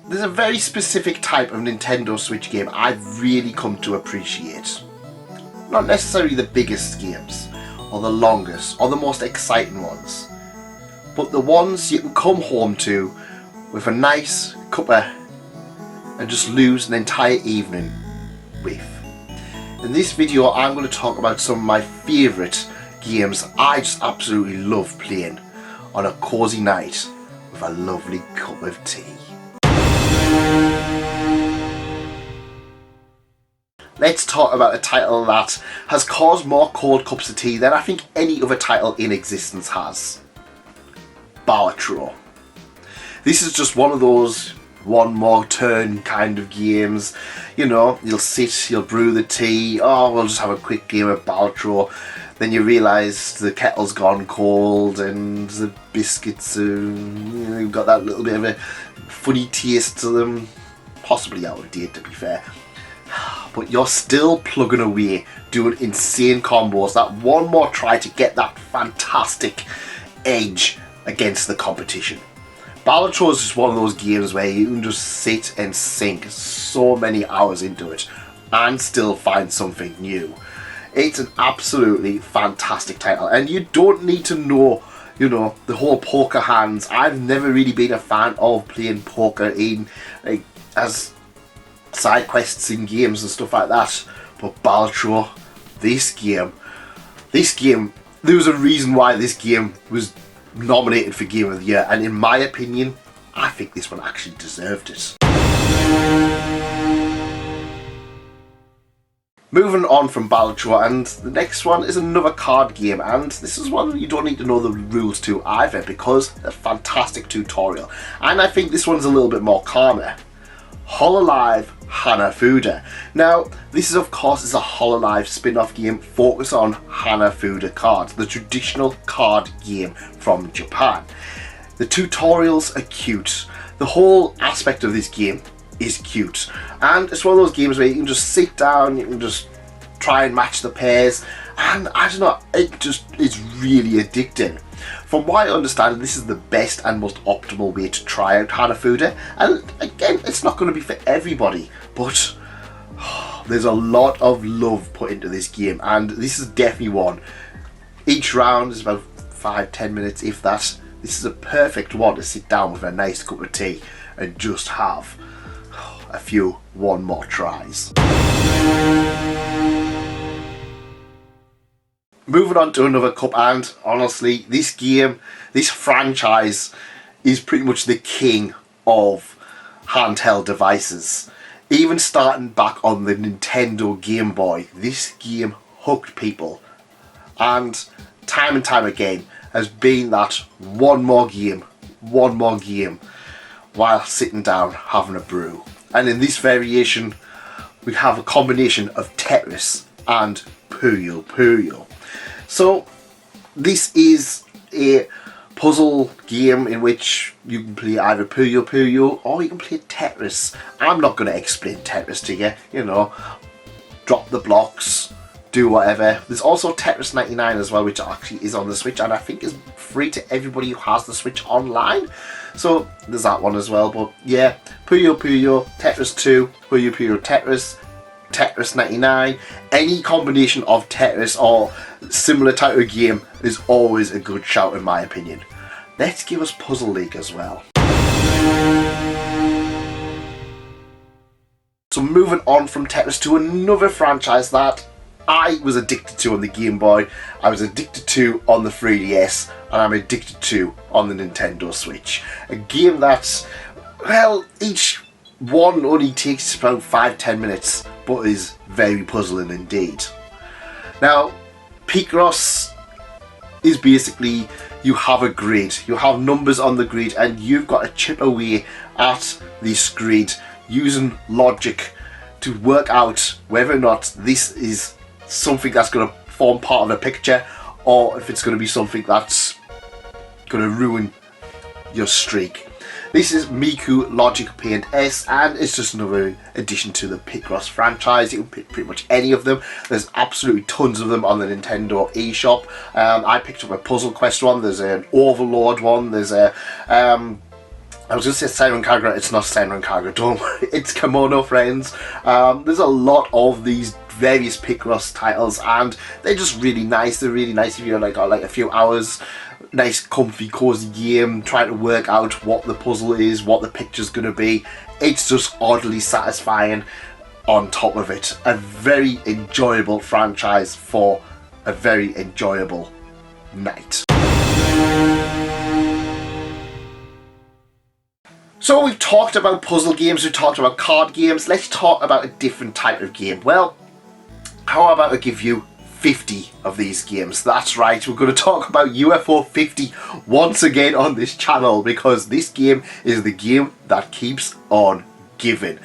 there's a very specific type of Nintendo Switch game I've really come to appreciate. Not necessarily the biggest games, or the longest, or the most exciting ones, but the ones you can come home to with a nice cuppa and just lose an entire evening with. In this video I'm going to talk about some of my favourite games I just absolutely love playing on a cosy night with a lovely cup of tea. Let's talk about a title that has caused more cold cups of tea than I think any other title in existence has. Balatro. This is just one of those one more turn kind of games. You know, you'll sit, you'll brew the tea, oh we'll just have a quick game of Balatro. Then you realise the kettle's gone cold and the biscuits are, you've got that little bit of a funny taste to them. Possibly out of date, to be fair. But you're still plugging away, doing insane combos, that one more try to get that fantastic edge against the competition. Balatro is just one of those games where you can just sit and sink so many hours into it and still find something new. It's an absolutely fantastic title, and you don't need to know, you know, the whole poker hands. I've never really been a fan of playing poker in, like, as side quests in games and stuff like that. But Balatro, this game, there was a reason why this game was nominated for Game of the Year, and in my opinion, I think this one actually deserved it. Moving on from Balatro, and the next one is another card game, and this is one you don't need to know the rules to either, because a fantastic tutorial, and I think this one's a little bit more calmer. Hololive Hanafuda. Now, this is of course is a Hololive spin-off game focused on Hanafuda cards, the traditional card game from Japan. The tutorials are cute. The whole aspect of this game is cute, and it's one of those games where you can just sit down, you can just try and match the pairs, and I don't know, it's really addicting. From what I understand, this is the best and most optimal way to try out Hanafuda, and again, it's not going to be for everybody, but there's a lot of love put into this game, and this is definitely one. Each round is about 5-10 minutes, if that. This is a perfect one to sit down with a nice cup of tea and just have a few one more tries. Moving on to another cup, and honestly, this game, this franchise is pretty much the king of handheld devices. Even starting back on the Nintendo Game Boy, this game hooked people, and time again has been that one more game while sitting down having a brew. And in this variation we have a combination of Tetris and Puyo Puyo. So this is a puzzle game in which you can play either Puyo Puyo or you can play Tetris. I'm not going to explain Tetris to you, you know, drop the blocks, do whatever. There's also Tetris 99 as well, which actually is on the Switch and I think is free to everybody who has the Switch online. So there's that one as well. But yeah, Puyo Puyo, Tetris 2, Puyo Puyo Tetris, Tetris 99, any combination of Tetris or similar type of game is always a good shout in my opinion. Let's give us Puzzle League as well. So moving on from Tetris to another franchise that I was addicted to on the Game Boy, I was addicted to on the 3DS, and I'm addicted to on the Nintendo Switch. A game that's, well, each one only takes about 5-10 minutes, but is very puzzling indeed. Now, Picross is basically, you have a grid, you have numbers on the grid, and you've got to chip away at this grid using logic to work out whether or not this is something that's going to form part of the picture, or if it's going to be something that's going to ruin your streak. This is Miku Logic Paint S, and it's just another addition to the Picross franchise. You can pick pretty much any of them. There's absolutely tons of them on the Nintendo eShop. I picked up a Puzzle Quest one, there's an Overlord one, there's a I was going to say Siren Kagura, it's not Siren Kagura, don't worry, it's Kimono Friends. There's a lot of these various Picross titles, and they're just really nice. They're really nice if you're like got like a few hours, nice comfy cozy game, trying to work out what the puzzle is, what the picture's going to be. It's just oddly satisfying on top of it. A very enjoyable franchise for a very enjoyable night. So we've talked about puzzle games, we've talked about card games, let's talk about a different type of game. Well, how about I give you 50 of these games? That's right, we're going to talk about UFO 50 once again on this channel, because this game is the game that keeps on giving.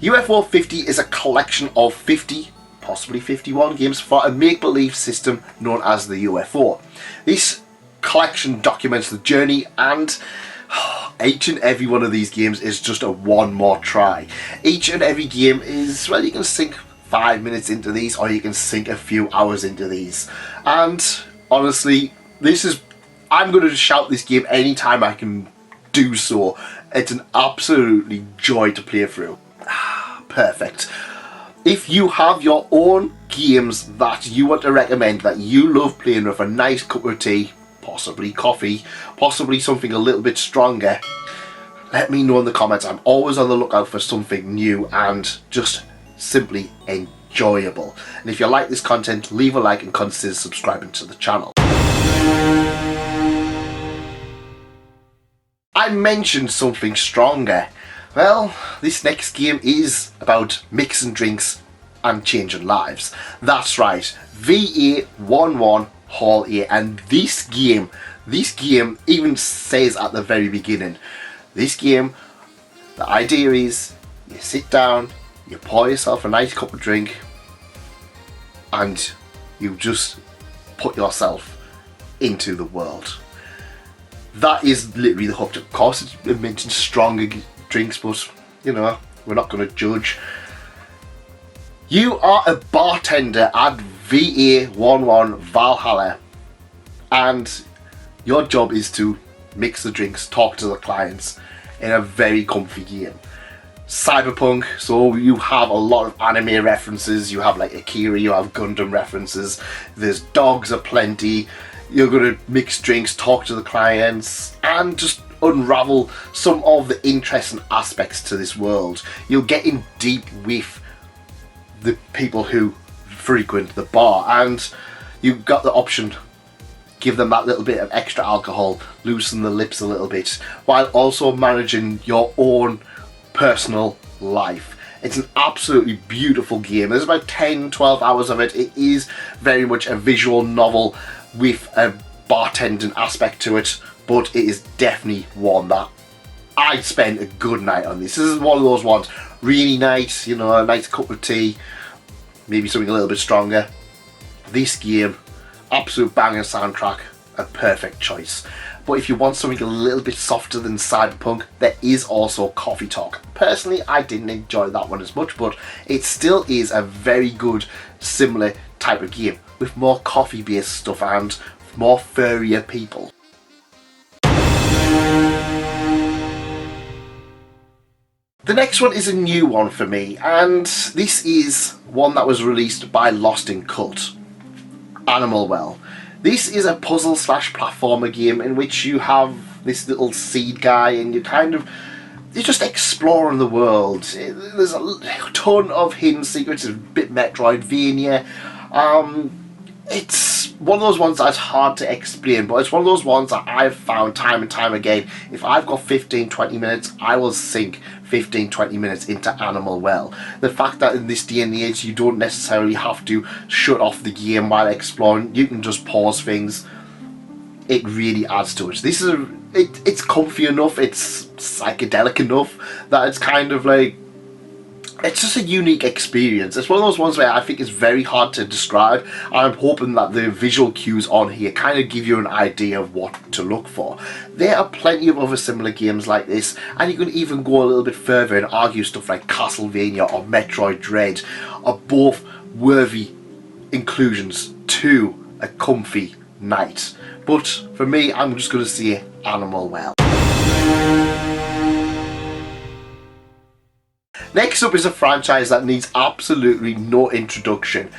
UFO 50 is a collection of 50, possibly 51 games for a make-believe system known as the UFO. This collection documents the journey, and each and every one of these games is just a one more try. Each and every game is, well, you can sink 5 minutes into these, or you can sink a few hours into these. And honestly, I'm going to shout this game anytime I can do so. It's an absolutely joy to play through. Perfect. If you have your own games that you want to recommend, that you love playing with a nice cup of tea, possibly coffee, possibly something a little bit stronger, let me know in the comments. I'm always on the lookout for something new and just simply enjoyable. And if you like this content, leave a like and consider subscribing to the channel. I mentioned something stronger. Well, this next game is about mixing drinks and changing lives. That's right, VA11 Hall A, and this game even says at the very beginning, this game, the idea is you sit down, you pour yourself a nice cup of drink, and you just put yourself into the world. That is literally the hook. Of course, it mentions stronger drinks, but you know, we're not going to judge. You are a bartender at VA11 Valhalla, and your job is to mix the drinks, talk to the clients in a very comfy game. Cyberpunk, so you have a lot of anime references, you have like Akira, you have Gundam references, there's dogs aplenty, you're going to mix drinks, talk to the clients, and just unravel some of the interesting aspects to this world. You'll get in deep with the people who frequent the bar, and you've got the option, give them that little bit of extra alcohol, loosen the lips a little bit, while also managing your own personal life. It's an absolutely beautiful game. There's about 10-12 hours of it. It is very much a visual novel with a bartending aspect to it, but it is definitely one that I'd spend a good night on. This is one of those ones, really nice, you know, a nice cup of tea, maybe something a little bit stronger. This game, absolute banger soundtrack, a perfect choice. But if you want something a little bit softer than Cyberpunk, there is also Coffee Talk. Personally, I didn't enjoy that one as much, but it still is a very good, similar type of game with more coffee-based stuff and more furrier people. The next one is a new one for me, and this is one that was released by Lost in Cult, Animal Well. This is a puzzle slash platformer game in which you have this little seed guy and you're just exploring the world. There's a ton of hidden secrets, a bit Metroidvania. It's one of those ones that's hard to explain, but it's one of those ones that I've found time and time again. If I've got 15-20 minutes, I will sink 15-20 minutes into Animal Well. The fact that in this day and age you don't necessarily have to shut off the game while exploring, you can just pause things, it really adds to it. This is it's comfy enough, it's psychedelic enough that it's kind of like, it's just a unique experience. It's one of those ones where I think it's very hard to describe, and I'm hoping that the visual cues on here kind of give you an idea of what to look for. There are plenty of other similar games like this, and you can even go a little bit further and argue stuff like Castlevania or Metroid Dread are both worthy inclusions to a comfy night. But for me, I'm just going to say Animal Well. Next up is a franchise that needs absolutely no introduction,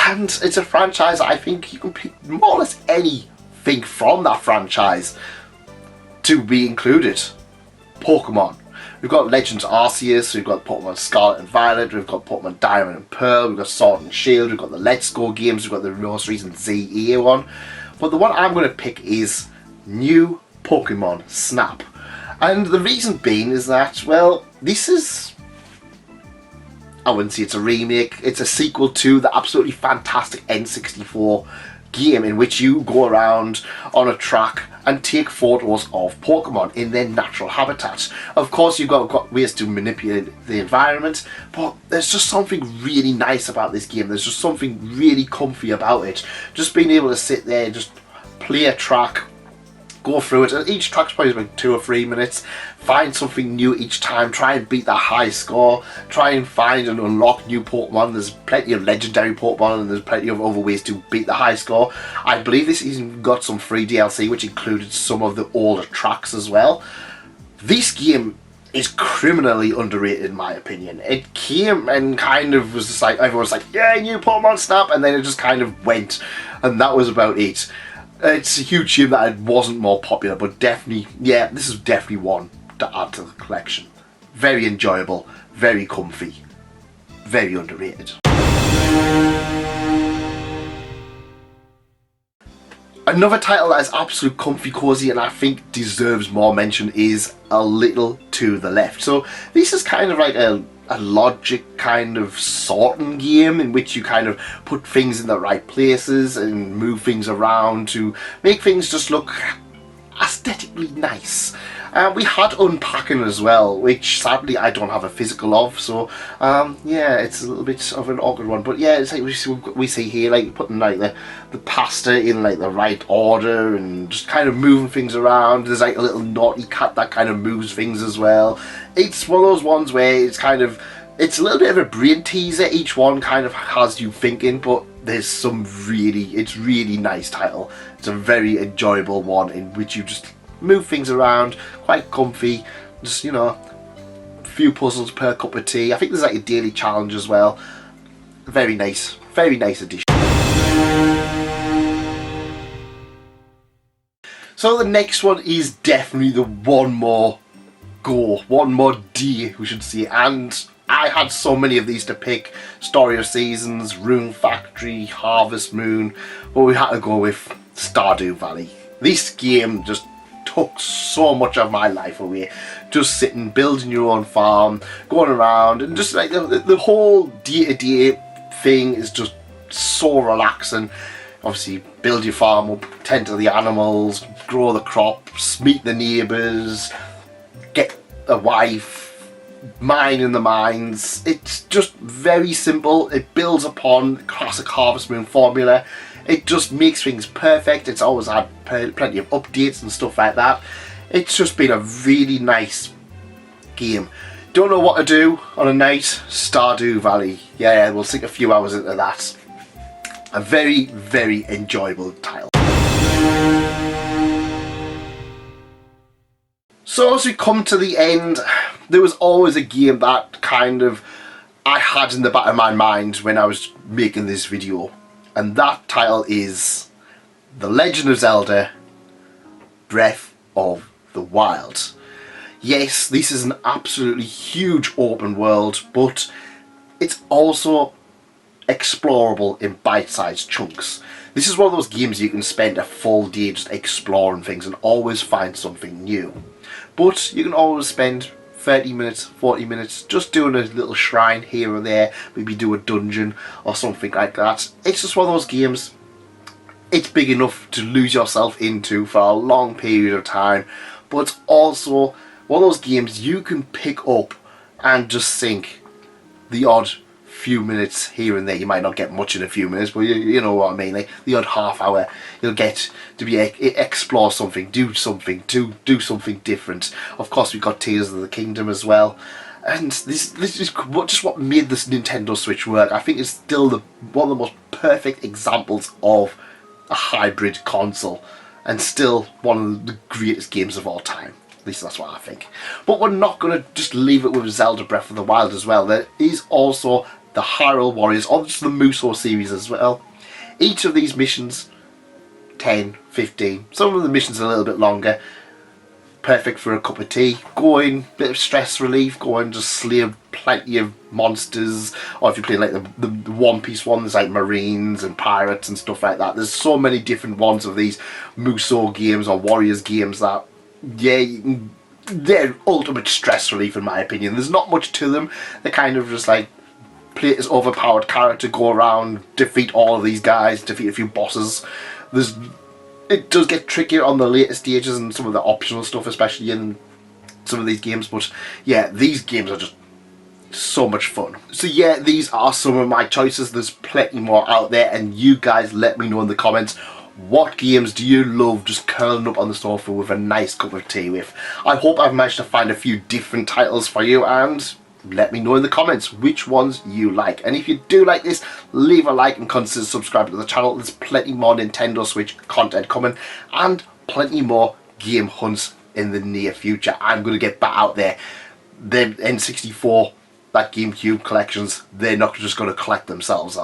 and it's a franchise I think you can pick more or less anything from that franchise to be included. Pokemon. We've got Legends Arceus, we've got Pokemon Scarlet and Violet, we've got Pokemon Diamond and Pearl, we've got Sword and Shield, we've got the Let's Go games, we've got the most recent ZE one. But the one I'm going to pick is New Pokemon Snap. And the reason being is that, well, this is... I wouldn't say it's a remake, it's a sequel to the absolutely fantastic N64 game in which you go around on a track and take photos of Pokemon in their natural habitat. Of course, you've got ways to manipulate the environment, but there's just something really nice about this game. There's just something really comfy about it. Just being able to sit there, just play a track, go through it, and each track's probably about 2 or 3 minutes. Find something new each time, try and beat that high score, try and find and unlock new Pokemon. There's plenty of legendary Pokemon and there's plenty of other ways to beat the high score. I believe this even got some free DLC which included some of the older tracks as well. This game is criminally underrated in my opinion. It came and kind of was just like, everyone's like, yeah, new Pokemon Snap, and then it just kind of went, and that was about it. It's a huge shame that it wasn't more popular, but definitely, yeah, this is definitely one to add to the collection. Very enjoyable, very comfy, very underrated. Another title that is absolute comfy cozy and I think deserves more mention is A Little to the Left. So this is kind of like a logic kind of sorting game in which you kind of put things in the right places and move things around to make things just look aesthetically nice. We had Unpacking as well, which sadly I don't have a physical of, so yeah, it's a little bit of an awkward one. But yeah, it's like we see here, like putting like the pasta in like the right order and just kind of moving things around. There's like a little naughty cat that kind of moves things as well. It's one of those ones where it's kind of, it's a little bit of a brain teaser. Each one kind of has you thinking, but there's some it's really nice title. It's a very enjoyable one in which you just move things around, quite comfy, just, you know, a few puzzles per cup of tea. I think there's like a daily challenge as well. Very nice addition. So the next one is definitely the one more day we should see, and I had so many of these to pick. Story of Seasons, Rune Factory, Harvest Moon, but we had to go with Stardew Valley. This game just took so much of my life away. Just sitting, building your own farm, going around, and just like the whole day-to-day thing is just so relaxing. Obviously, build your farm up, tend to the animals, grow the crops, meet the neighbours, get a wife, mine in the mines. It's just very simple. It builds upon the classic Harvest Moon formula. It just makes things perfect. It's always had plenty of updates and stuff like that. It's just been a really nice game. Don't know what to do on a night? Stardew Valley. Yeah, we'll sink a few hours into that. A very, very enjoyable title. So as we come to the end, there was always a game that kind of I had in the back of my mind when I was making this video. And that title is The Legend of Zelda Breath of the Wild. Yes, this is an absolutely huge open world, but it's also explorable in bite-sized chunks. This is one of those games you can spend a full day just exploring things and always find something new. But you can always spend 30 minutes, 40 minutes just doing a little shrine here or there, maybe do a dungeon or something like that. It's just one of those games, it's big enough to lose yourself into for a long period of time, but it's also one of those games you can pick up and just sink the odd few minutes here and there. You might not get much in a few minutes, but you know what I mean, like the odd half hour you'll get to be explore something, do something different. Of course, we've got Tears of the Kingdom as well, and this is just what made this Nintendo Switch work. I think it's still one of the most perfect examples of a hybrid console, and still one of the greatest games of all time. At least that's what I think. But we're not going to just leave it with Zelda Breath of the Wild as well. There is also the Hyrule Warriors, or just the Musou series as well. Each of these missions, 10, 15, some of the missions are a little bit longer. Perfect for a cup of tea. Go in, bit of stress relief, go and just slay plenty of monsters. Or if you play like the One Piece one, there's like Marines and Pirates and stuff like that. There's so many different ones of these Musou games or Warriors games that, yeah, they're ultimate stress relief in my opinion. There's not much to them. They're kind of just like, play this overpowered character, go around, defeat all of these guys, defeat a few bosses. It does get trickier on the later stages and some of the optional stuff, especially in some of these games, but yeah, these games are just so much fun. So yeah, these are some of my choices. There's plenty more out there, and you guys let me know in the comments, what games do you love just curling up on the sofa with a nice cup of tea with? I hope I've managed to find a few different titles for you, and let me know in the comments which ones you like. And if you do like this, leave a like and consider subscribing to the channel. There's plenty more Nintendo Switch content coming, and plenty more game hunts in the near future. I'm going to get back out there. The N64, that GameCube collections, they're not just going to collect themselves, are they?